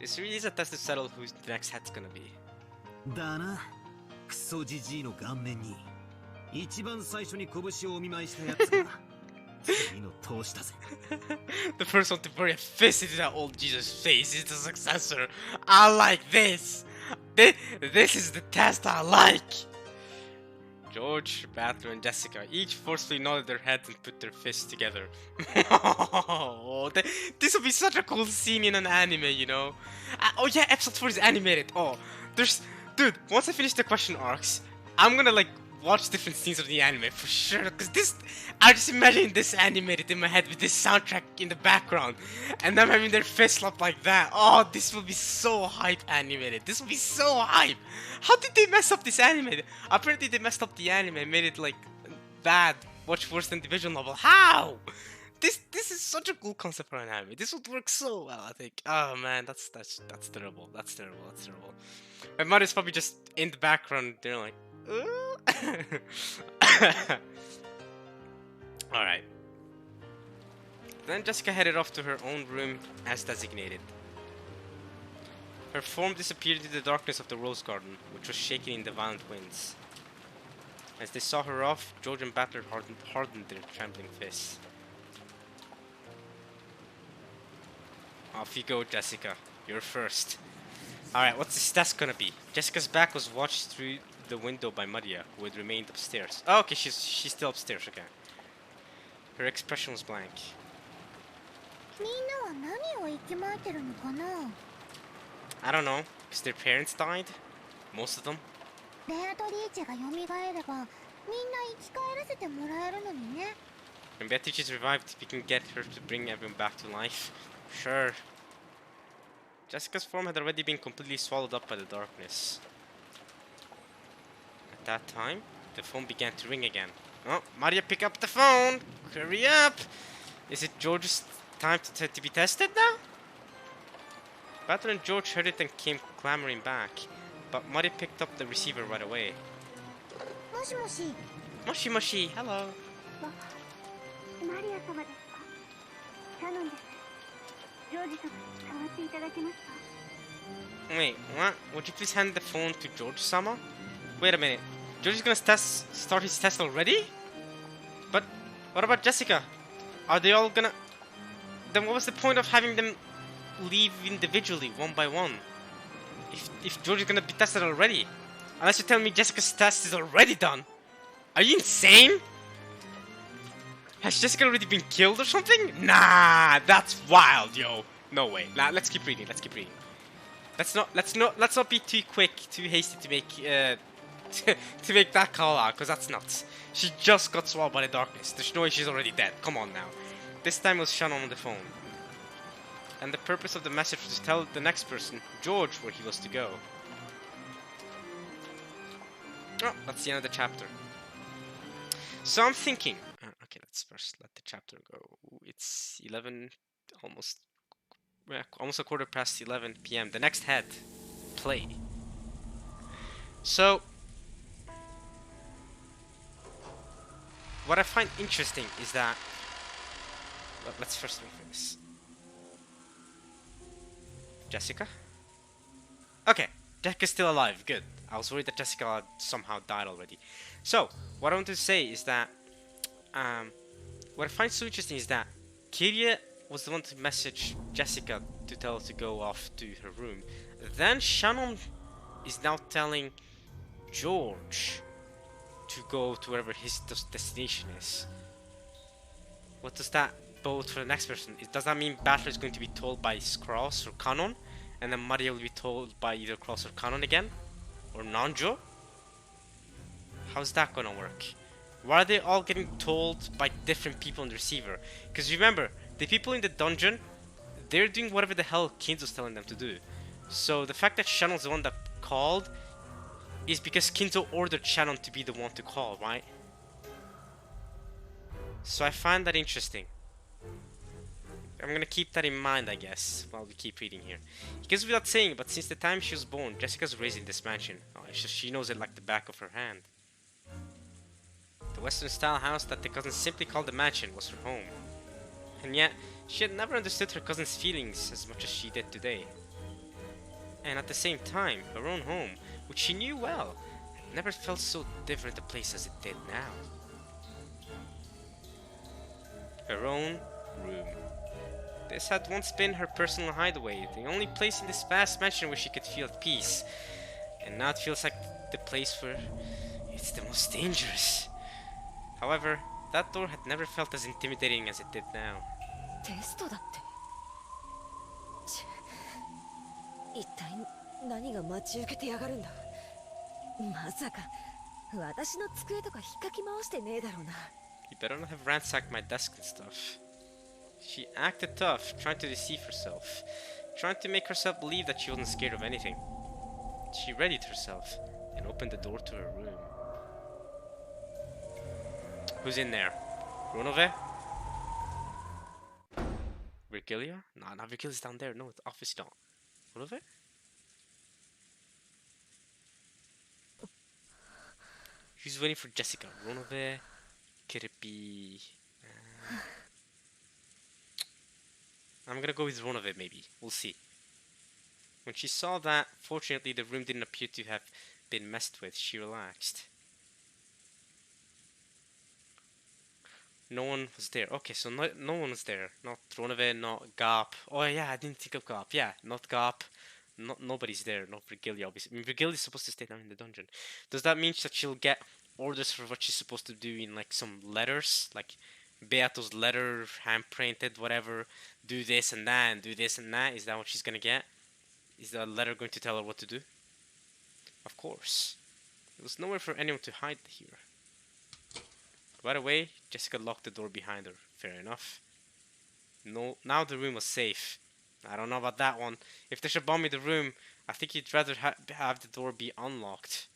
This really is a test to settle who the next head's gonna be. だな。クソジジイの顔面に一番最初に拳をお見舞いしたやつが次の当主だぜ。The first one to bury a fist into that old Jesus face is the successor. I like this. This is the test I like. George, Batman, and Jessica each forcefully nodded their heads and put their fists together. Oh, this would be such a cool scene in an anime, you know? Oh yeah, episode 4 is animated. Oh, dude, once I finish the question arcs, I'm gonna like watch different scenes of the anime for sure. Cause this, I just imagine this animated in my head with this soundtrack in the background, and them having their face slapped like that. Oh, this will be so hype animated. This will be so hype. How did they mess up this anime? Apparently they messed up the anime and made it like bad, much worse than the visual novel. How? This is such a cool concept for an anime. This would work so well, I think. Oh man, that's terrible. That's terrible. That's terrible. My mother's probably just in the background. They're like, all right. Then Jessica headed off to her own room as designated. Her form disappeared into the darkness of the rose garden, which was shaking in the violent winds. As they saw her off, George and Battler hardened their trembling fists. Off you go, Jessica. You're first. Alright, what's this test gonna be? Jessica's back was watched through the window by Maria, who had remained upstairs. Oh, okay, she's still upstairs, okay. Her expression was blank. I don't know, because their parents died? Most of them? When Beatrice is revived, we can get her to bring everyone back to life. Sure. Jessica's form had already been completely swallowed up by the darkness. At that time, the phone began to ring again. Oh, Maria, pick up the phone! Hurry up! Is it George's time to be tested now? Batter and George heard it and came clamoring back, but Maria picked up the receiver right away. Moshi Moshi, hello. Wait, what? Would you please hand the phone to George-sama? Wait a minute. George is gonna start his test already? But what about Jessica? Are they all gonna... Then what was the point of having them leave individually, one by one? If George is gonna be tested already? Unless you tell me Jessica's test is already done. Are you insane? Has Jessica already been killed or something? Nah, that's wild, yo. No way. Nah, let's keep reading. Let's keep reading. Let's not be too quick, too hasty to make to make that call out, cause that's nuts. She just got swallowed by the darkness. There's no way she's already dead. Come on now. This time it was Shannon on the phone. And the purpose of the message was to tell the next person, George, where he was to go. Oh, that's the end of the chapter. So I'm thinking... okay, let's first let the chapter go. It's 11, almost a quarter past 11 p.m. The next head, play. So, what I find interesting is that... Well, let's first wait for this. Jessica? Okay, Jessica's still alive, good. I was worried that Jessica had somehow died already. So, what I want to say is that what I find so interesting is that Kiria was the one to message Jessica to tell her to go off to her room. Then Shannon is now telling George to go to wherever his destination is. What does that bode for the next person? Does that mean Battler is going to be told by Cross or Kanon? And then Maria will be told by either Cross or Kanon again? Or Nanjo? How's that gonna work? Why are they all getting told by different people in the receiver? Because remember, the people in the dungeon, they're doing whatever the hell Kinzo's telling them to do. So the fact that Shannon's the one that called is because Kinzo ordered Shannon to be the one to call, right? So I find that interesting. I'm gonna keep that in mind, I guess, while we keep reading here. It goes without saying, but since the time she was born, Jessica's raised in this mansion. Oh, she knows it like the back of her hand. The Western-style house that the cousins simply called the mansion was her home. And yet, she had never understood her cousin's feelings as much as she did today. And at the same time, her own home, which she knew well, had never felt so different a place as it did now. Her own room. This had once been her personal hideaway, the only place in this vast mansion where she could feel at peace. And now it feels like the place where it's the most dangerous. However, that door had never felt as intimidating as it did now. テストだって一体何が待ち受けてやがるんだまさか私の机とか引っかき回してねえだろうな。 You better not have ransacked my desk and stuff. She acted tough, trying to deceive herself, trying to make herself believe that she wasn't scared of anything. She readied herself and opened the door to her room. Who's in there? Ronove? Virgilia? No, not Virgilia's down there. No, it's obviously not. Ronove? Who's waiting for Jessica? Ronove? Could it be... I'm gonna go with Ronove maybe. We'll see. When she saw that, fortunately the room didn't appear to have been messed with, she relaxed. No one was there. Okay, so no one was there. Not Ronove, not Gap. Oh yeah, I didn't think of Gap. Yeah, not Gap. Nobody's there. Not Virgilia, obviously. I mean, Virgilia's supposed to stay down in the dungeon. Does that mean that she'll get orders for what she's supposed to do in like some letters? Like Beato's letter, hand printed, whatever. Do this and that, and do this and that. Is that what she's gonna get? Is the letter going to tell her what to do? Of course. There was nowhere for anyone to hide here. Right away, Jessica locked the door behind her. Fair enough. No, now the room was safe. I don't know about that one. If they should bomb me the room, I think you'd rather have the door be unlocked.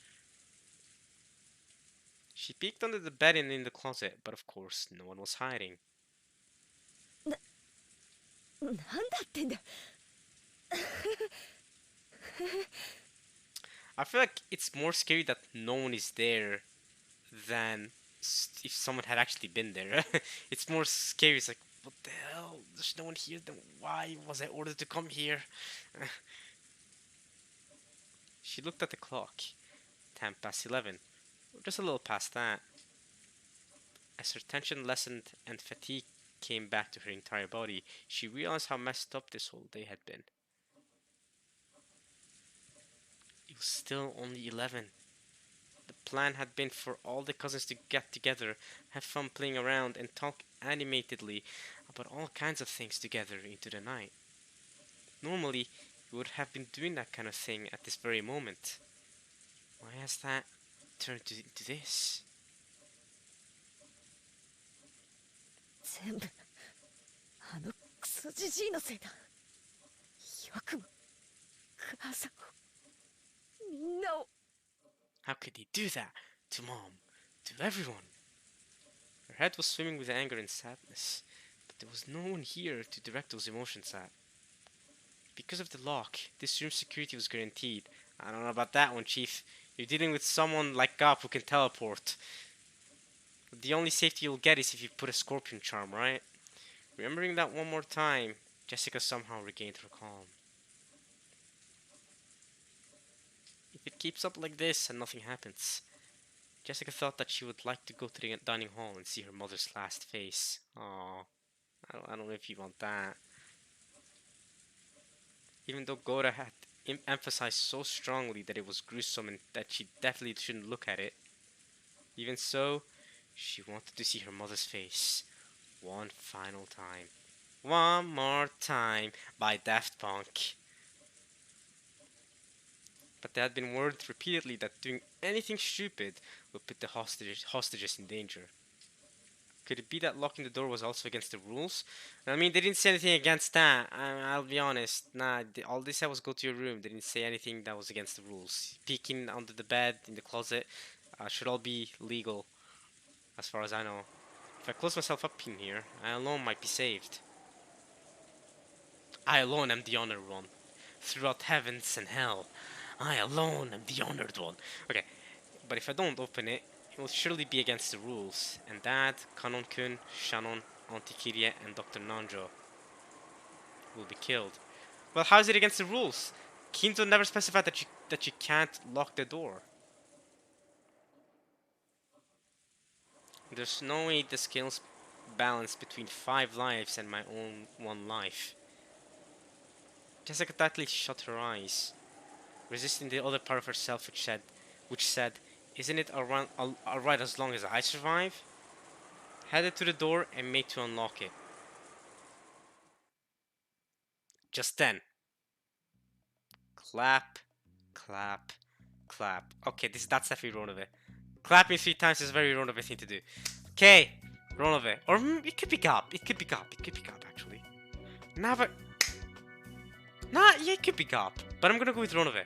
She peeked under the bed and in the closet, but of course, no one was hiding. なんだってんだ。 I feel like it's more scary that no one is there than if someone had actually been there. It's more scary. It's like, what the hell? There's no one here. Then why was I ordered to come here? She looked at the clock. 11:10. Just a little past that. As her tension lessened and fatigue came back to her entire body, she realized how messed up this whole day had been. It was still only 11. The plan had been for all the cousins to get together, have fun playing around, and talk animatedly about all kinds of things together into the night. Normally, we would have been doing that kind of thing at this very moment. Why has that turned into this? 全部あのクソジジイのせいだ。よくも母さんをみんなを。 How could he do that? To Mom, to everyone. Her head was swimming with anger and sadness, but there was no one here to direct those emotions at. Because of the lock, this room's security was guaranteed. I don't know about that one, Chief. You're dealing with someone like Gap who can teleport. The only safety you'll get is if you put a scorpion charm, right? Remembering that one more time, Jessica somehow regained her calm. If it keeps up like this and nothing happens, Jessica thought that she would like to go to the dining hall and see her mother's last face. Aww, I don't know if you want that. Even though Gora had emphasized so strongly that it was gruesome and that she definitely shouldn't look at it, even so, she wanted to see her mother's face one final time. One more time by Daft Punk. But there had been words repeatedly that doing anything stupid would put the hostages in danger. Could it be that locking the door was also against the rules? I mean, they didn't say anything against that. I'll be honest. Nah, all they said was go to your room. They didn't say anything that was against the rules. Peeking under the bed, in the closet, should all be legal, as far as I know. If I close myself up in here, I alone might be saved. I alone am the honored one. Throughout heavens and hell, I alone am the honored one. Okay, but if I don't open it, it will surely be against the rules. And Dad, Kanon-kun, Shannon, Auntie Kirie, and Dr. Nanjo will be killed. Well, how is it against the rules? Kinto never specified that you can't lock the door. There's no way the scales balance between 5 lives and my own 1 life. Jessica tightly shut her eyes, resisting the other part of herself which said, isn't it alright as long as I survive? Headed to the door and made to unlock it. Just then. Clap, clap, clap. Okay, that's definitely Ronove. Clapping 3 times is a very Ronove thing to do. Okay, Ronove. Or it could be Gop. It could be Gop. It could be Gop, actually. Nah, but... Nah, yeah, it could be Gop. But I'm gonna go with Ronove.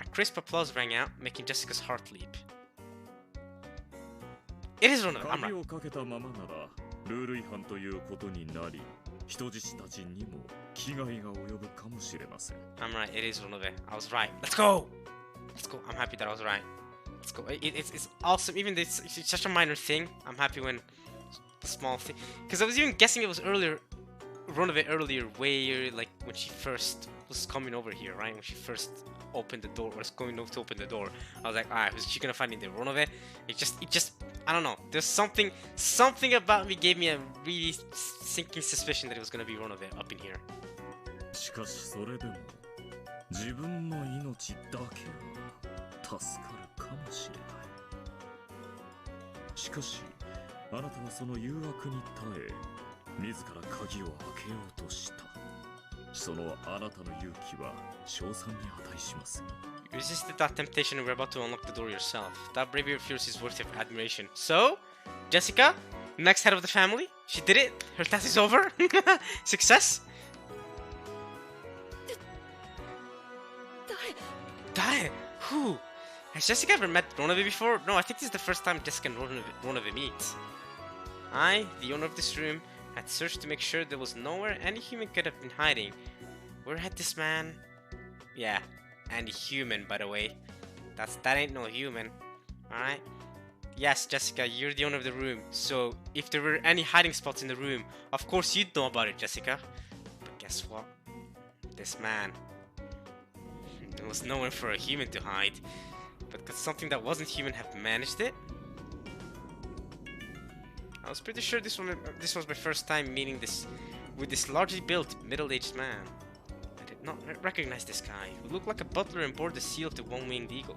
A crisp applause rang out, making Jessica's heart leap. It is Ronove, I'm right. 鍵をかけたままならルール違反ということになり、人質たちにも危害が及ぶかもしれません。I'm right, it is Ronove. I was right. Let's go! Let's go. I'm happy that I was right. Let's go. It's awesome. Even this, it's such a minor thing. I'm happy when the small thing. Because I was even guessing it was earlier, Ronove earlier, way like when she first was coming over here, right? When she first opened the door, was going to open the door. I was like, alright, who's she gonna find in there? Ronove? It just, I don't know. There's something about me gave me a really sinking suspicion that it was gonna be Ronove up in here. しかしそれでも自分の命だけは助かるかもしれない。しかしあなたはその誘惑に耐え、自ら鍵を開けようとした。そのあなたの勇気は称賛に値します。 You resisted that temptation and were about to unlock the door yourself. That bravery of yours is worthy of admiration. So, Jessica, next head of the family, she did it. Her task is over. Success. 誰? Who? Has Jessica ever met Ronove before? No, I think this is the first time Jessica and Ronove meet. I, the owner of this room, had searched to make sure there was nowhere any human could have been hiding. Where had this man? Yeah, and human, by the way. That ain't no human. Alright? Yes, Jessica, you're the owner of the room, so if there were any hiding spots in the room, of course you'd know about it, Jessica. But guess what? This man. There was nowhere for a human to hide. But could something that wasn't human have managed it? I was pretty sure this was my first time meeting with this largely built, middle-aged man. I did not recognize this guy, who looked like a butler on board the seal to one-winged eagle.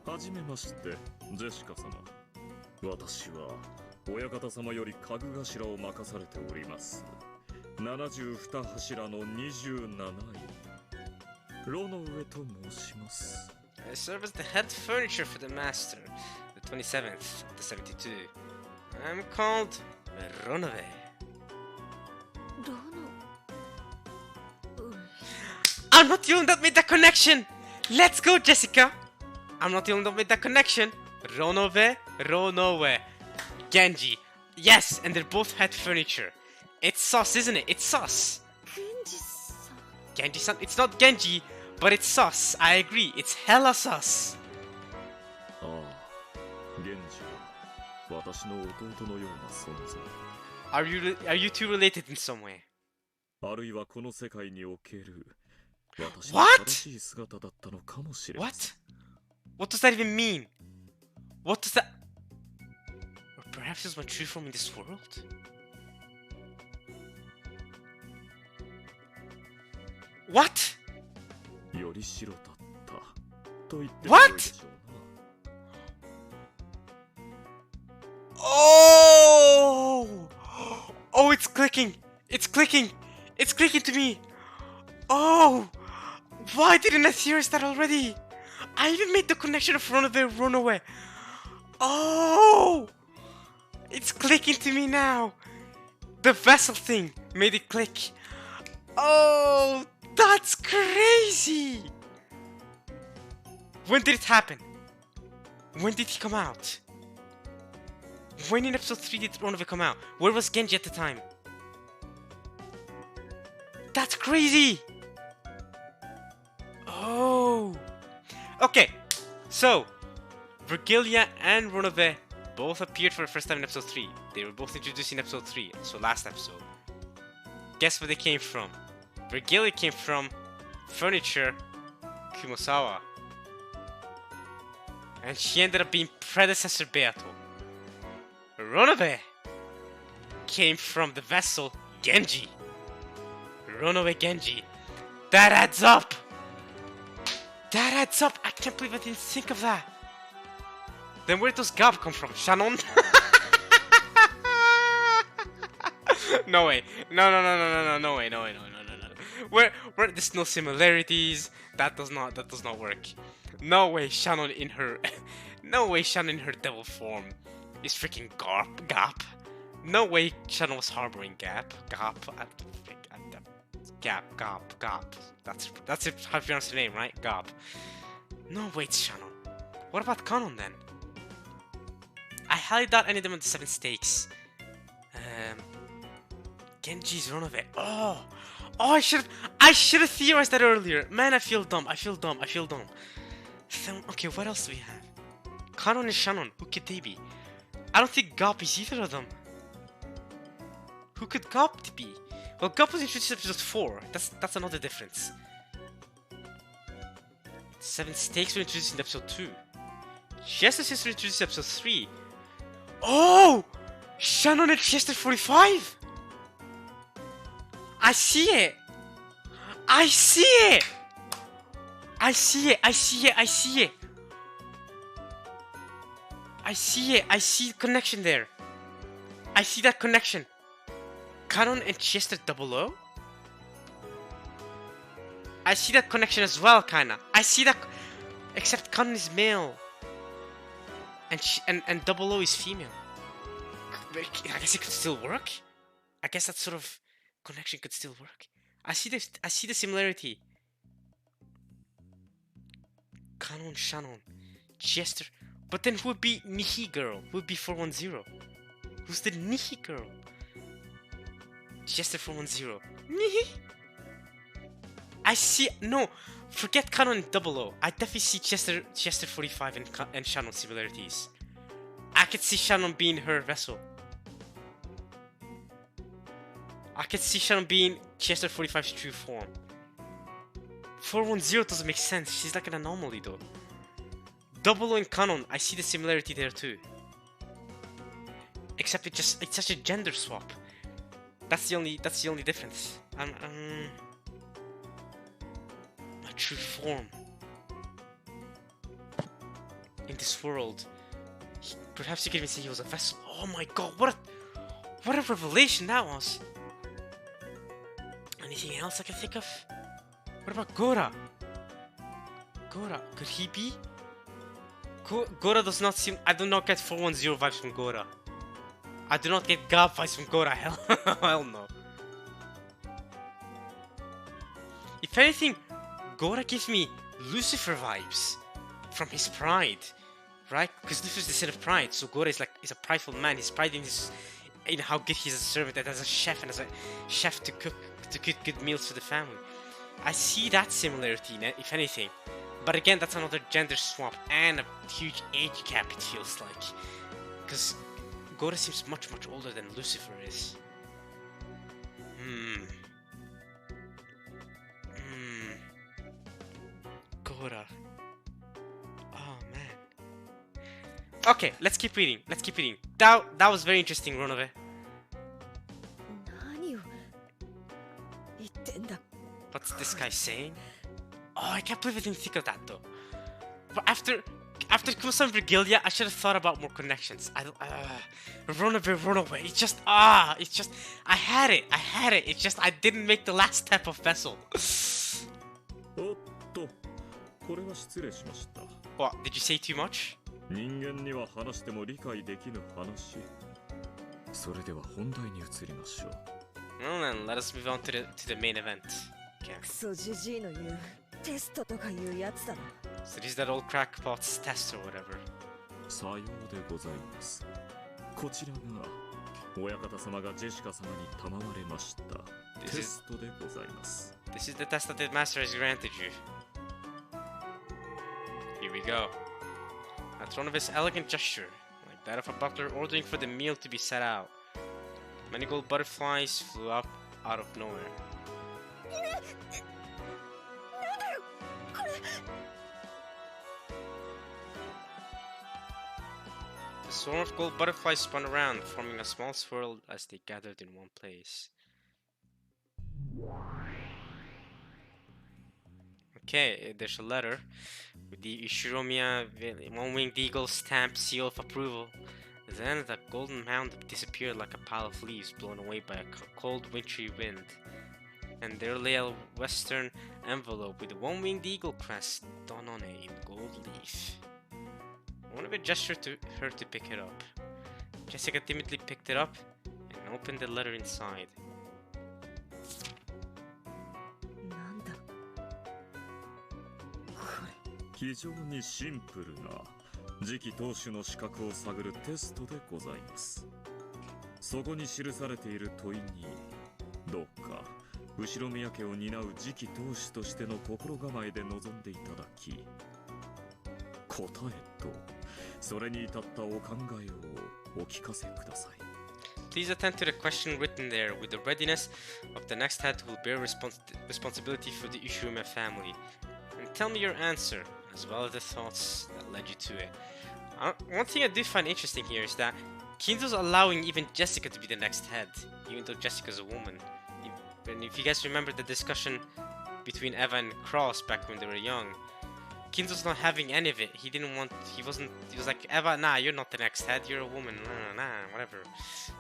はじめまして、ジェシカ様。私は親方様より家具頭を任されております。72柱の27位。ロノウェと申します。I serve as the head furniture for the master, the 27th of the 72. I'm called Ronove. I'm not the only one that made that connection! Let's go, Jessica! I'm not the only one that made that connection. Ronowe. Genji. Yes, and they're both head furniture. It's sus, isn't it? It's sus. Genji-san. It's not Genji, but it's sus. I agree. It's hella sus. ああ、源氏は私の弟のような存在。Are you two related in some way? あるいはこの世界における私の What? 正しい姿だったのかもしれません。What does that even mean? What does that... Or perhaps it's my true form in this world? What? より白だったと言っても What? よいでしょうな。Oh! Oh, it's clicking! It's clicking! It's clicking to me! Oh! Why didn't I theorize that already? I even made the connection of Runaway. Oh! It's clicking to me now! The vessel thing made it click. Oh! That's crazy! When did it happen? When did he come out? When in episode 3 did Ronove come out? Where was Genji at the time? That's crazy! Oh! Okay, so Virgilia and Ronove both appeared for the first time in episode 3. They were both introduced in episode 3, so last episode. Guess where they came from? Virgilia came from Furniture Kumosawa. And she ended up being predecessor Beato. Ronove came from the vessel Genji. Ronove Genji. That adds up! That adds up! I can't believe I didn't think of that! Then where does Gab come from? Shannon? No way. No way. Where there's no similarities. That does not work. No way, Shannon in her No way Shannon in her devil form is freaking Gap. No way Shannon was harboring Gap. Gap. That's it, how you pronounce the name, right? Gap. No way it's Shannon. What about Kanon then? I highly doubt any of them on the 7 stakes. Genji's Runaway. Oh, I should have theorized that earlier. Man, I feel dumb. Okay, what else do we have? Kanon and Shannon. Who could they be? I don't think Gap is either of them. Who could Gap be? Well, Gap was introduced in episode 4. That's another difference. 7 stakes were introduced in episode 2. Chester's sister introduced in episode 3. Oh! Shannon and Chester 45! I see it! I see the connection there. I see that connection. Kanon and Chester 00? I see that connection as well, kinda. I see that, except Kanon is male. And 00 is female. I guess it could still work. I guess that sort of connection could still work. I see the similarity. Kanon, Shannon, Chester. But then who would be Nihi girl? Who would be 410? Who's the Nihi girl? Chester 410. Nihi? I see. No, forget Kanon and 00. I definitely see Chester 45 and Shannon similarities. I could see Shannon being her vessel. I could see Shannon being Chester 45's true form. 410 doesn't make sense. She's like an anomaly though. 00 and Kanon, I see the similarity there too. Except it's such a gender swap. That's the only difference. A true form in this world. Perhaps you could even say he was a vessel. Oh my god, what a revelation that was. Anything else I can think of? What about Gora? Could he be? Gora does not seem. I do not get 410 vibes from Gora. I do not get Gap vibes from Gora. Hell no. If anything, Gora gives me Lucifer vibes from his pride, right? Because Lucifer's the sin of pride, so Gora is a prideful man. He's pride in how good he is as a servant and as a chef to cook good meals for the family. I see that similarity, if anything. But again, that's another gender swap and a huge age gap, it feels like. Because Gora seems much older than Lucifer is. Gora. Oh man. Okay, let's keep reading. That was very interesting, Runaway. What's this guy saying? Oh, I can't believe I didn't think of that though. But after Kumasan Virgilia, I should have thought about more connections. Runaway. It's just I had it. It's just I didn't make the last step of vessel. What? Did you say too much? Well then, let us move on to the main event. Okay. So this is that old crackpot's test or whatever. This is the test that the master has granted you. Here we go. That's one of his elegant gesture, like that of a butler ordering for the meal to be set out. Many gold butterflies flew up out of nowhere. The swarm of gold butterflies spun around, forming a small swirl as they gathered in one place. Okay, there's a letter with the Ishiromiya one-winged eagle stamp seal of approval. Then the golden mound disappeared like a pile of leaves blown away by a cold wintry wind. And there lay a western envelope with a one-winged eagle crest done on it in gold leaf. wonder if I gestured to her to pick it up. Jessica timidly picked it up and opened the letter inside. なんだこれ。非常にシンプルな次期当主の資格を探るテストでございます。そこに記されている問いに、どうか後ろ宮家を担う次期当主としての心構えで臨んでいただき、答えとそれに至ったお考えをお聞かせください。 Please attend to the question written there with the readiness of the next head who will bear responsibility for the Ishiruma family. And tell me your answer, as well as the thoughts that led you to it. One thing I do find interesting here is that Kinzo's allowing even Jessica to be the next head, even though Jessica's a woman. And if you guys remember the discussion between Eva and Cross back when they were young, Kinzo's not having any of it. He was like, Eva, nah, you're not the next head, you're a woman, nah, whatever.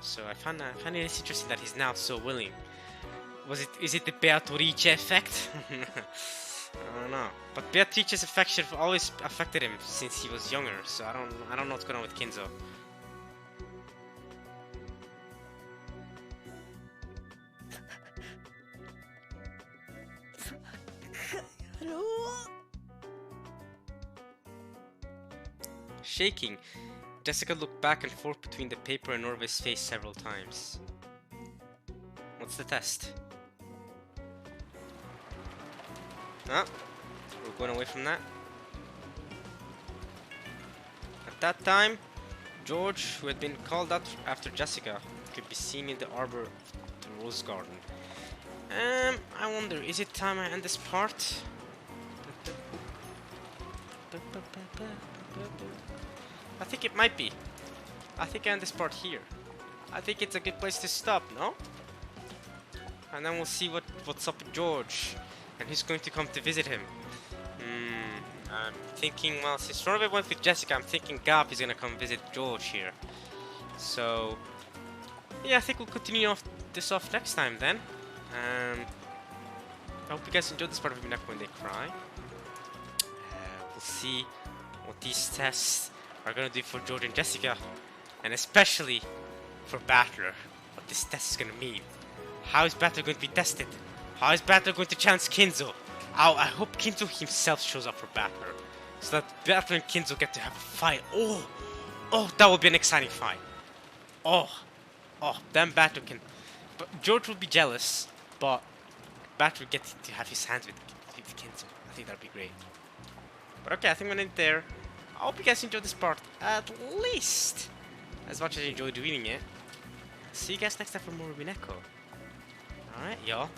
So I find it interesting that he's now so willing. Is it the Beatrice effect? I don't know. But Beatrice's affection always affected him since he was younger, so I don't know what's going on with Kinzo. Shaking, Jessica looked back and forth between the paper and Norva's face several times. What's the test? Ah, we're going away from that. At that time, George, who had been called out after Jessica, could be seen in the arbor of the rose garden. I wonder, is it time I end this part? I think it might be. I think I end this part here. I think it's a good place to stop, no? And then we'll see what's up with George and who's going to come to visit him. I'm thinking, well, since Norway went with Jessica, I'm thinking Gap is gonna come visit George here. So, yeah, I think we'll continue this off next time then. I hope you guys enjoyed this part of Umineko when they cry. We'll see what these tests are gonna do for George and Jessica, and especially for Battler, what this test is gonna mean. How is Battler going to be tested? How is Battler going to challenge Kinzo? I hope Kinzo himself shows up for Battler, so that Battler and Kinzo get to have a fight. Oh, that would be an exciting fight. Oh, then Battler can. But George will be jealous, but Battler will get to have his hands with Kinzo. I think that'd be great. But okay, I think I'm gonna end there. I hope you guys enjoyed this part at least as much as I enjoyed reading it. See you guys next time for more Umineko. Alright, y'all.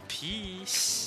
Peace.